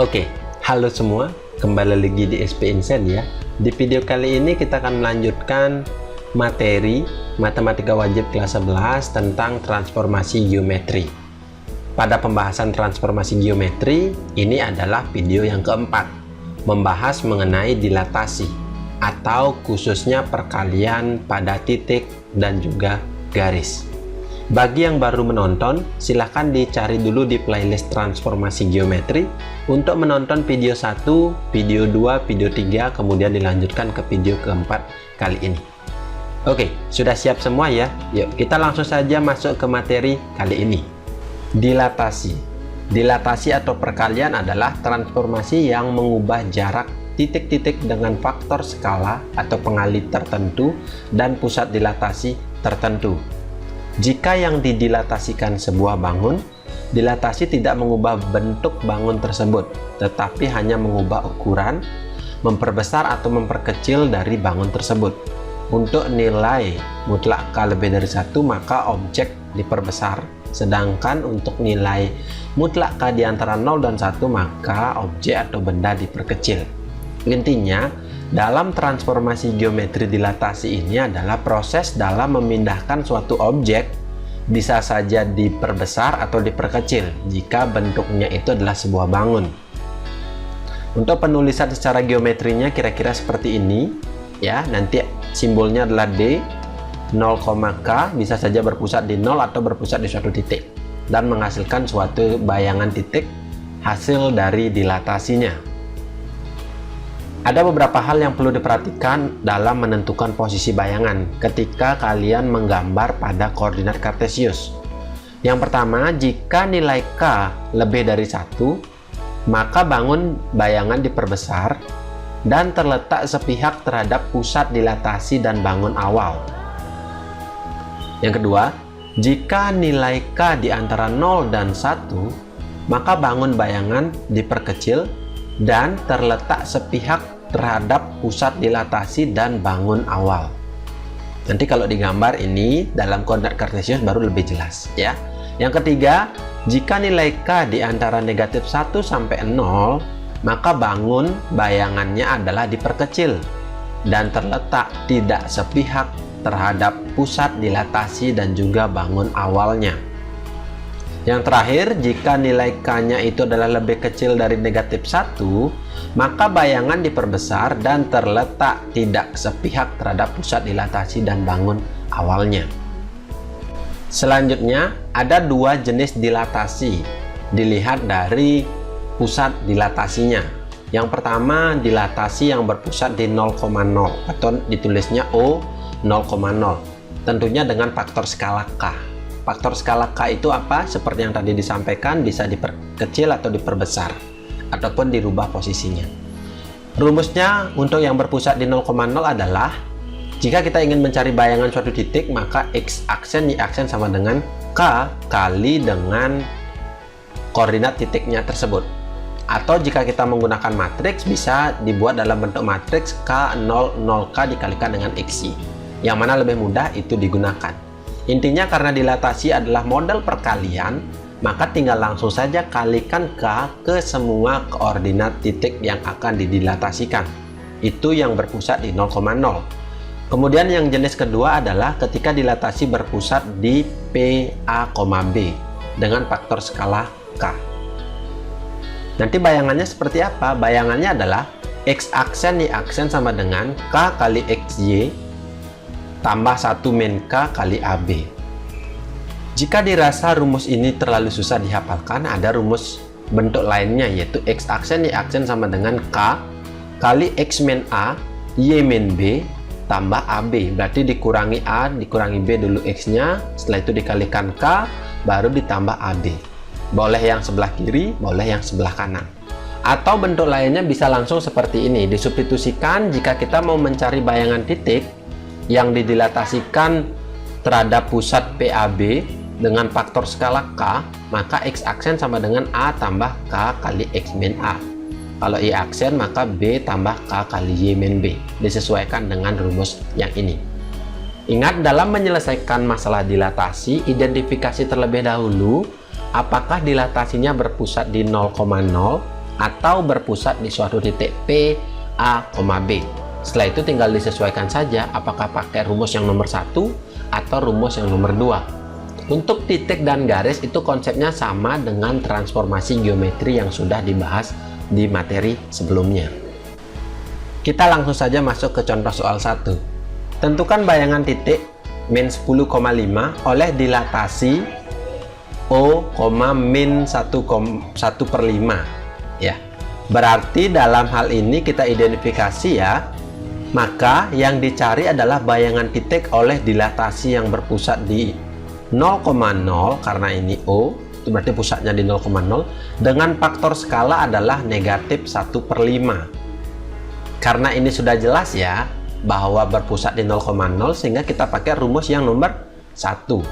Oke, halo semua, kembali lagi di SP Insen ya. Di video kali ini kita akan melanjutkan materi Matematika Wajib kelas 11 tentang transformasi geometri. Pada pembahasan transformasi geometri, ini adalah video yang keempat, membahas mengenai dilatasi atau khususnya perkalian pada titik dan juga garis. Bagi yang baru menonton, silahkan dicari dulu di playlist transformasi geometri untuk menonton video 1, video 2, video 3, kemudian dilanjutkan ke video keempat kali ini. Oke, sudah siap semua ya? Yuk, kita langsung saja masuk ke materi kali ini. Dilatasi. Dilatasi atau perkalian adalah transformasi yang mengubah jarak titik-titik dengan faktor skala atau pengalih tertentu dan pusat dilatasi tertentu. Jika yang didilatasikan sebuah bangun, dilatasi tidak mengubah bentuk bangun tersebut, tetapi hanya mengubah ukuran, memperbesar atau memperkecil dari bangun tersebut. Untuk nilai mutlak K lebih dari 1, maka objek diperbesar, sedangkan untuk nilai mutlak K di antara 0 dan 1, maka objek atau benda diperkecil. Intinya, dalam transformasi geometri dilatasi ini adalah proses dalam memindahkan suatu objek, bisa saja diperbesar atau diperkecil jika bentuknya itu adalah sebuah bangun. Untuk penulisan secara geometrinya kira-kira seperti ini ya, nanti simbolnya adalah D, 0,K bisa saja berpusat di 0 atau berpusat di suatu titik dan menghasilkan suatu bayangan titik hasil dari dilatasinya. Ada beberapa hal yang perlu diperhatikan dalam menentukan posisi bayangan ketika kalian menggambar pada koordinat kartesius. Yang pertama, jika nilai K lebih dari 1, maka bangun bayangan diperbesar dan terletak sepihak terhadap pusat dilatasi dan bangun awal. Yang kedua, jika nilai K di antara 0 dan 1, maka bangun bayangan diperkecil dan terletak sepihak terhadap pusat dilatasi dan bangun awal. Nanti kalau digambar ini dalam koordinat kartesius baru lebih jelas ya. Yang ketiga, jika nilai K di antara negatif 1 sampai 0, maka bangun bayangannya adalah diperkecil dan terletak tidak sepihak terhadap pusat dilatasi dan juga bangun awalnya. Yang terakhir, jika nilai K-nya itu adalah lebih kecil dari negatif 1, maka bayangan diperbesar dan terletak tidak sepihak terhadap pusat dilatasi dan bangun awalnya. Selanjutnya, ada dua jenis dilatasi, dilihat dari pusat dilatasinya. Yang pertama, dilatasi yang berpusat di 0,0 atau ditulisnya O 0,0, tentunya dengan faktor skala K. Faktor skala K itu apa? Seperti yang tadi disampaikan, bisa diperkecil atau diperbesar ataupun dirubah posisinya. Rumusnya untuk yang berpusat di 0,0 adalah jika kita ingin mencari bayangan suatu titik, maka X aksen Y aksen sama dengan K kali dengan koordinat titiknya tersebut. Atau jika kita menggunakan matriks, bisa dibuat dalam bentuk matriks K0 0K dikalikan dengan XY. Yang mana lebih mudah itu digunakan. Intinya karena dilatasi adalah model perkalian, maka tinggal langsung saja kalikan K ke semua koordinat titik yang akan didilatasikan. Itu yang berpusat di 0,0. Kemudian yang jenis kedua adalah ketika dilatasi berpusat di PA, B dengan faktor skala K. Nanti bayangannya seperti apa? Bayangannya adalah X aksen Y aksen sama dengan K kali XY tambah 1 min K kali AB. Jika dirasa rumus ini terlalu susah dihafalkan, ada rumus bentuk lainnya, yaitu X aksen Y aksen sama dengan K kali X min A Y min B tambah AB. Berarti dikurangi A dikurangi B dulu X-nya, setelah itu dikalikan K, baru ditambah AB. Boleh yang sebelah kiri, boleh yang sebelah kanan. Atau bentuk lainnya bisa langsung seperti ini, disubstitusikan jika kita mau mencari bayangan titik yang didilatasikan terhadap pusat PAB dengan faktor skala K, maka X aksen sama dengan A tambah K kali X min A. Kalau Y aksen, maka B tambah K kali Y min B. Disesuaikan dengan rumus yang ini. Ingat, dalam menyelesaikan masalah dilatasi, identifikasi terlebih dahulu apakah dilatasinya berpusat di 0,0 atau berpusat di suatu titik P, A, B. Setelah itu tinggal disesuaikan saja apakah pakai rumus yang nomor 1 atau rumus yang nomor 2. Untuk titik dan garis itu konsepnya sama dengan transformasi geometri yang sudah dibahas di materi sebelumnya. Kita langsung saja masuk ke contoh soal 1. Tentukan bayangan titik min 10,5 oleh dilatasi O, min 1/5 ya. Berarti dalam hal ini kita identifikasi ya, maka yang dicari adalah bayangan titik oleh dilatasi yang berpusat di 0,0 karena ini O, itu berarti pusatnya di 0,0 dengan faktor skala adalah negatif 1/5. Karena ini sudah jelas ya bahwa berpusat di 0,0 sehingga kita pakai rumus yang nomor 1.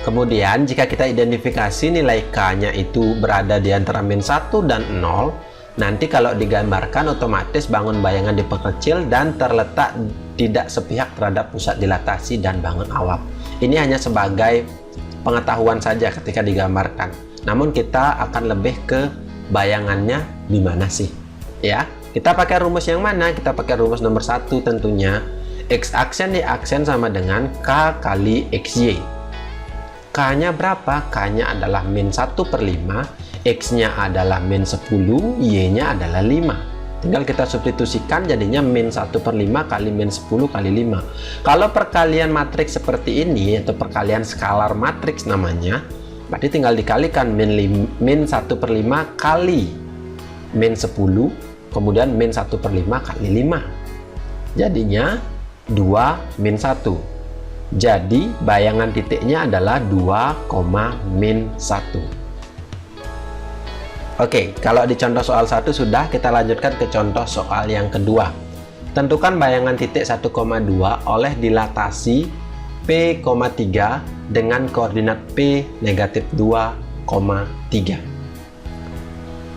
Kemudian jika kita identifikasi nilai K-nya itu berada di antara min 1 dan 0, nanti kalau digambarkan otomatis bangun bayangan diperkecil dan terletak tidak sepihak terhadap pusat dilatasi dan bangun awap. Ini hanya sebagai pengetahuan saja ketika digambarkan. Namun kita akan lebih ke bayangannya di mana sih? Ya, kita pakai rumus yang mana? Kita pakai rumus nomor 1 tentunya. X aksen Y aksen sama dengan K kali XY. K-nya berapa? K-nya adalah min 1/5, X-nya adalah min 10, Y-nya adalah 5. Tinggal kita substitusikan jadinya min 1/5 kali min 10 kali 5. Kalau perkalian matriks seperti ini, atau perkalian skalar matriks namanya, berarti tinggal dikalikan min 1/5 kali min 10, kemudian min 1/5 kali 5. Jadinya 2 min 1. Jadi bayangan titiknya adalah 2,-1. Oke, kalau di contoh soal 1 sudah, kita lanjutkan ke contoh soal yang kedua. Tentukan bayangan titik 1,2 oleh dilatasi P,3 dengan koordinat P negatif 2,3.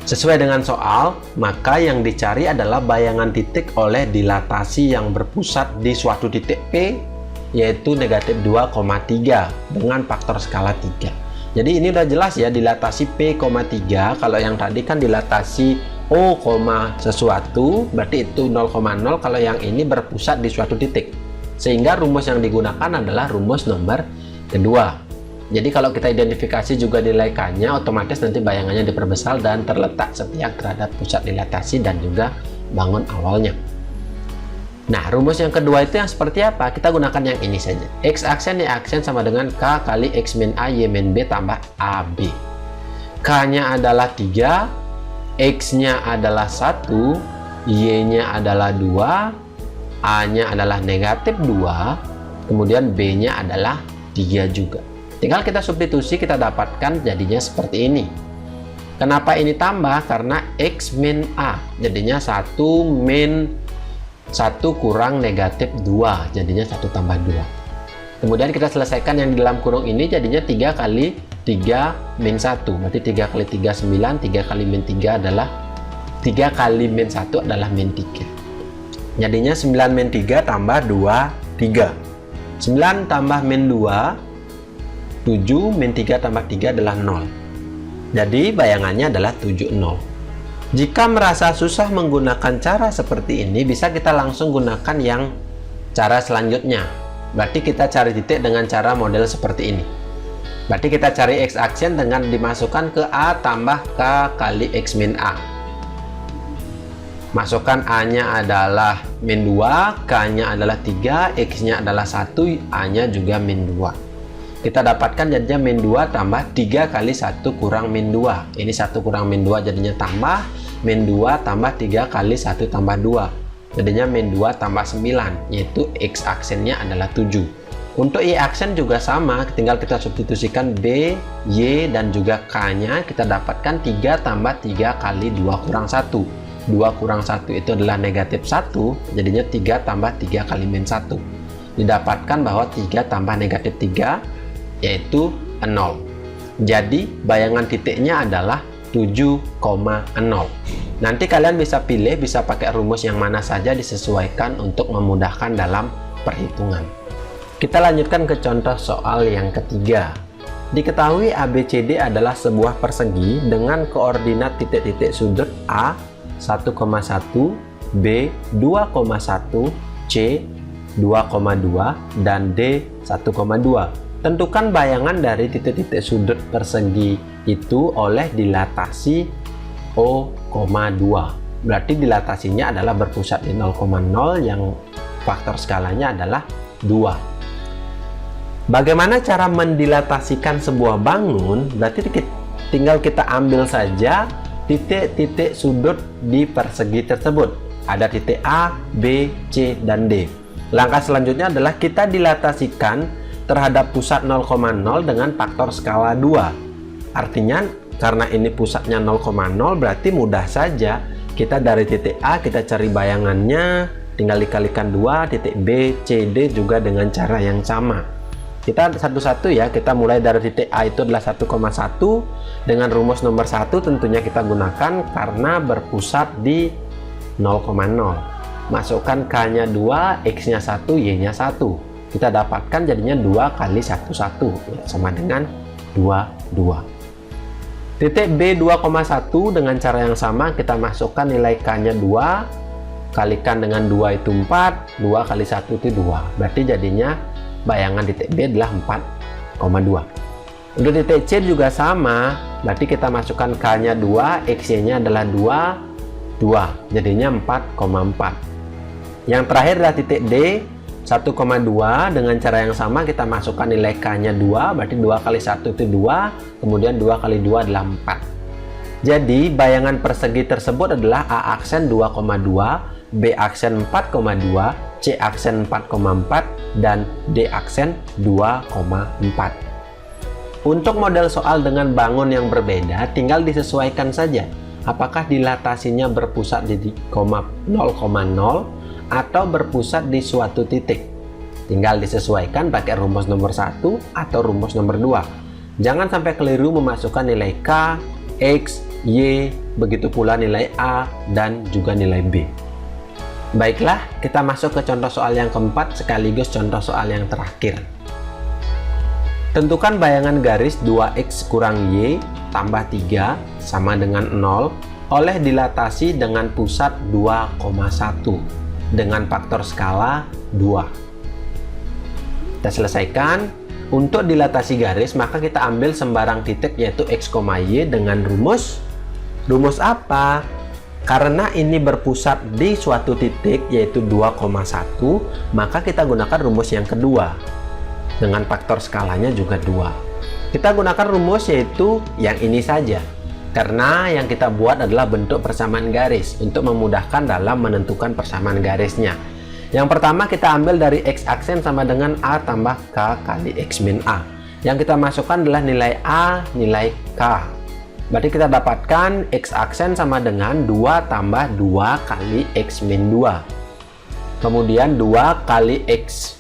Sesuai dengan soal, maka yang dicari adalah bayangan titik oleh dilatasi yang berpusat di suatu titik P, yaitu negatif 2,3 dengan faktor skala 3. Jadi ini udah jelas ya, dilatasi P,3. Kalau yang tadi kan dilatasi O, sesuatu, berarti itu 0,0. Kalau yang ini berpusat di suatu titik, sehingga rumus yang digunakan adalah rumus nomor kedua. Jadi kalau kita identifikasi juga nilai K-nya, otomatis nanti bayangannya diperbesar dan terletak sepihak terhadap pusat dilatasi dan juga bangun awalnya. Nah, rumus yang kedua itu yang seperti apa? Kita gunakan yang ini saja. X aksen Y aksen sama dengan K kali X min A Y min B tambah AB. K-nya adalah 3, X-nya adalah 1, Y-nya adalah 2, A-nya adalah negatif 2, kemudian B-nya adalah 3 juga. Tinggal kita substitusi, kita dapatkan jadinya seperti ini. Kenapa ini tambah? Karena X min A, jadinya 1 min 1 kurang negatif 2, jadinya 1 tambah 2. Kemudian kita selesaikan yang di dalam kurung ini, jadinya 3 kali 3 min 1, berarti 3 kali 3 9, 3 kali min 3 adalah 3 kali min 1 adalah min 3. Jadinya 9 min 3 tambah 2, 3. 9 tambah min 2, 7, min 3 tambah 3 adalah 0. Jadi bayangannya adalah 70. Jika merasa susah menggunakan cara seperti ini, bisa kita langsung gunakan yang cara selanjutnya. Berarti kita cari titik dengan cara model seperti ini. Berarti kita cari X aksen dengan dimasukkan ke A tambah K kali X min A. Masukkan A-nya adalah min 2, K-nya adalah 3, X-nya adalah 1, A-nya juga min 2. Kita dapatkan jadinya min 2 tambah 3 kali 1 kurang min 2. Ini 1 kurang min 2 jadinya tambah, min 2 tambah 3 kali 1 tambah 2. Jadinya min 2 tambah 9, yaitu X aksennya adalah 7. Untuk Y aksen juga sama, tinggal kita substitusikan B, Y, dan juga K-nya. Kita dapatkan 3 tambah 3 kali 2 kurang 1. 2 kurang 1 itu adalah negatif 1, jadinya 3 tambah 3 kali min 1. Didapatkan bahwa 3 tambah negatif 3, yaitu 0. Jadi bayangan titiknya adalah 7,0. Nanti kalian bisa pilih, bisa pakai rumus yang mana saja, disesuaikan untuk memudahkan dalam perhitungan. Kita lanjutkan ke contoh soal yang ketiga. Diketahui ABCD adalah sebuah persegi dengan koordinat titik-titik sudut A 1,1, B 2,1, C 2,2, dan D 1,2. Tentukan bayangan dari titik-titik sudut persegi itu oleh dilatasi O,2. Berarti dilatasinya adalah berpusat di 0,0 yang faktor skalanya adalah 2. Bagaimana cara mendilatasikan sebuah bangun? Berarti tinggal kita ambil saja titik-titik sudut di persegi tersebut. Ada titik A, B, C, dan D. Langkah selanjutnya adalah kita dilatasikan terhadap pusat 0,0 dengan faktor skala 2. Artinya karena ini pusatnya 0,0 berarti mudah saja kita dari titik A kita cari bayangannya, tinggal dikalikan 2, titik B, C, D juga dengan cara yang sama. Kita satu-satu ya, kita mulai dari titik A itu adalah 1,1 dengan rumus nomor 1 tentunya kita gunakan karena berpusat di 0,0. Masukkan K-nya 2, X-nya 1, Y-nya 1. Kita dapatkan jadinya 2 kali 1, 1 ya, sama dengan 2. Titik B 2,1 dengan cara yang sama kita masukkan nilai K-nya 2, kalikan dengan 2 itu 4, 2 kali 1 itu 2. Berarti jadinya bayangan titik B adalah 4,2. Untuk titik C juga sama, berarti kita masukkan K-nya 2, X-nya adalah 2, jadinya 4,4. Yang terakhir adalah titik D 1,2 dengan cara yang sama kita masukkan nilai K-nya 2, berarti 2 kali 1 itu 2, kemudian 2 kali 2 adalah 4. Jadi bayangan persegi tersebut adalah A aksen 2,2, B aksen 4,2, C aksen 4,4, dan D aksen 2,4. Untuk model soal dengan bangun yang berbeda, tinggal disesuaikan saja. Apakah dilatasinya berpusat di 0,0 atau berpusat di suatu titik. Tinggal disesuaikan pakai rumus nomor 1 atau rumus nomor 2. Jangan sampai keliru memasukkan nilai K, X, Y, begitu pula nilai A, dan juga nilai B. Baiklah, kita masuk ke contoh soal yang keempat sekaligus contoh soal yang terakhir. Tentukan bayangan garis 2X kurang Y tambah 3 sama dengan 0 oleh dilatasi dengan pusat 2,1 dengan faktor skala 2. Kita selesaikan. Untuk dilatasi garis maka kita ambil sembarang titik yaitu X, Y dengan rumus apa? Karena ini berpusat di suatu titik yaitu 2,1, maka kita gunakan rumus yang kedua dengan faktor skalanya juga 2. Kita gunakan rumus yaitu yang ini saja, karena yang kita buat adalah bentuk persamaan garis untuk memudahkan dalam menentukan persamaan garisnya. Yang pertama kita ambil dari X aksen sama dengan A tambah K kali X min A. Yang kita masukkan adalah nilai A, nilai K. Berarti kita dapatkan X aksen sama dengan 2 tambah 2 kali X min 2. Kemudian 2 kali X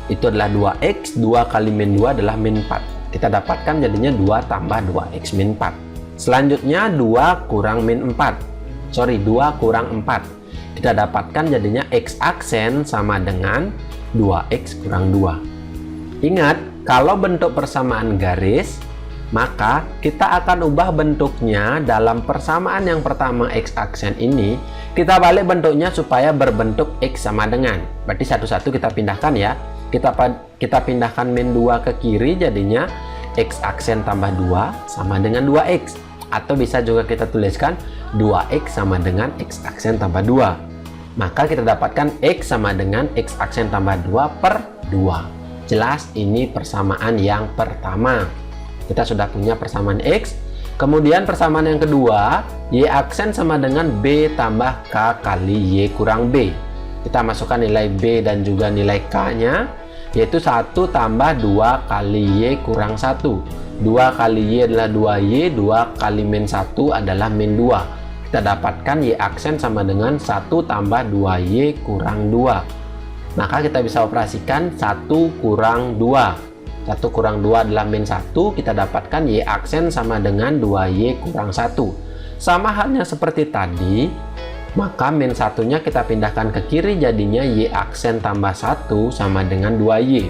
itu adalah 2X, 2 kali min 2 adalah min 4. Kita dapatkan jadinya 2 tambah 2X min 4. Selanjutnya 2 kurang min 4. 2 kurang 4. Kita dapatkan jadinya X aksen sama dengan 2X kurang 2. Ingat, kalau bentuk persamaan garis, maka kita akan ubah bentuknya dalam persamaan yang pertama X aksen ini. Kita balik bentuknya supaya berbentuk X sama dengan. Berarti satu-satu kita pindahkan ya. Kita pindahkan min 2 ke kiri jadinya X aksen tambah 2 sama dengan 2X. Atau bisa juga kita tuliskan 2X sama dengan X aksen tambah 2. Maka kita dapatkan X sama dengan X aksen tambah 2 per 2. Jelas ini persamaan yang pertama. Kita sudah punya persamaan X. Kemudian persamaan yang kedua, Y aksen sama dengan B tambah K kali Y kurang B. Kita masukkan nilai B dan juga nilai K nya, yaitu 1 tambah 2 kali Y kurang 1. 2 kali Y adalah 2Y, 2 kali min 1 adalah min 2. Kita dapatkan Y aksen sama dengan 1 tambah 2Y kurang 2. Maka kita bisa operasikan 1 kurang 2. 1 kurang 2 adalah min 1. Kita dapatkan Y aksen sama dengan 2Y kurang 1. Sama halnya seperti tadi, maka min 1-nya kita pindahkan ke kiri jadinya Y aksen tambah 1 sama dengan 2Y.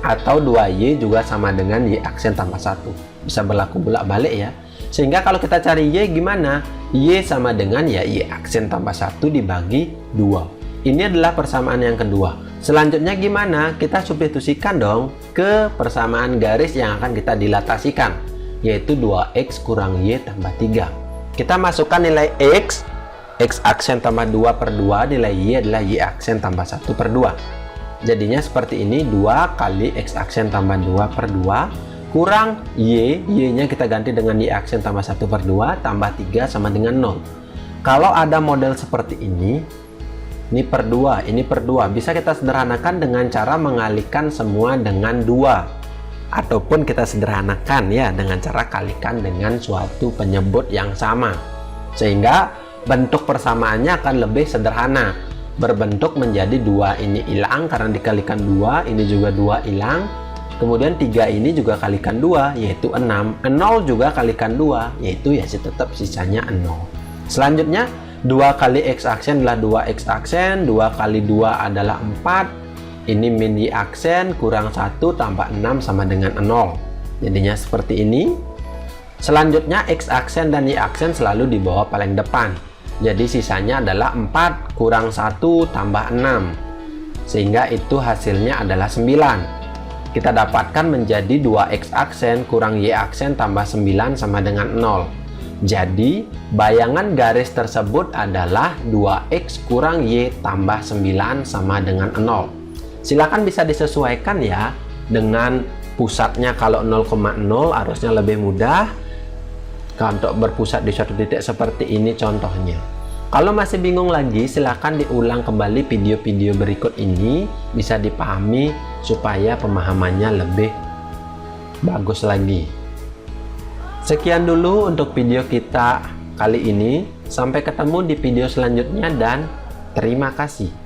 atau 2Y juga sama dengan Y aksen tambah 1. Bisa berlaku bolak-balik ya. Sehingga kalau kita cari Y gimana? Y sama dengan ya Y aksen tambah 1 dibagi 2. Ini adalah persamaan yang kedua. Selanjutnya gimana? Kita substitusikan dong ke persamaan garis yang akan kita dilatasikan, yaitu 2X kurang Y tambah 3. Kita masukkan nilai X aksen tambah 2 per 2, nilai Y adalah Y aksen tambah 1 per 2. Jadinya seperti ini, 2 kali X aksen tambah 2 per 2 kurang Y nya kita ganti dengan Y aksen tambah 1 per 2 tambah 3 sama dengan 0. Kalau ada model seperti ini per 2, ini per 2, bisa kita sederhanakan dengan cara mengalihkan semua dengan 2. Ataupun kita sederhanakan ya dengan cara kalikan dengan suatu penyebut yang sama, sehingga bentuk persamaannya akan lebih sederhana, berbentuk menjadi 2 ini hilang karena dikalikan 2, ini juga 2 hilang, kemudian 3 ini juga kalikan 2 yaitu 6, 0 juga kalikan 2 yaitu ya tetap sisanya 0. Selanjutnya 2 kali X aksen adalah 2X aksen, 2 kali 2 adalah 4. Ini min Y aksen kurang 1 tambah 6 sama dengan 0. Jadinya seperti ini. Selanjutnya X aksen dan Y aksen selalu di bawah paling depan. Jadi sisanya adalah 4 kurang 1 tambah 6. Sehingga itu hasilnya adalah 9. Kita dapatkan menjadi 2X aksen kurang Y aksen tambah 9 sama dengan 0. Jadi bayangan garis tersebut adalah 2X kurang Y tambah 9 sama dengan 0. Silakan bisa disesuaikan ya dengan pusatnya. Kalau 0,0 harusnya lebih mudah untuk berpusat di suatu titik seperti ini contohnya. Kalau masih bingung lagi, silakan diulang kembali video-video berikut ini, bisa dipahami supaya pemahamannya lebih bagus lagi. Sekian dulu untuk video kita kali ini. Sampai ketemu di video selanjutnya dan terima kasih.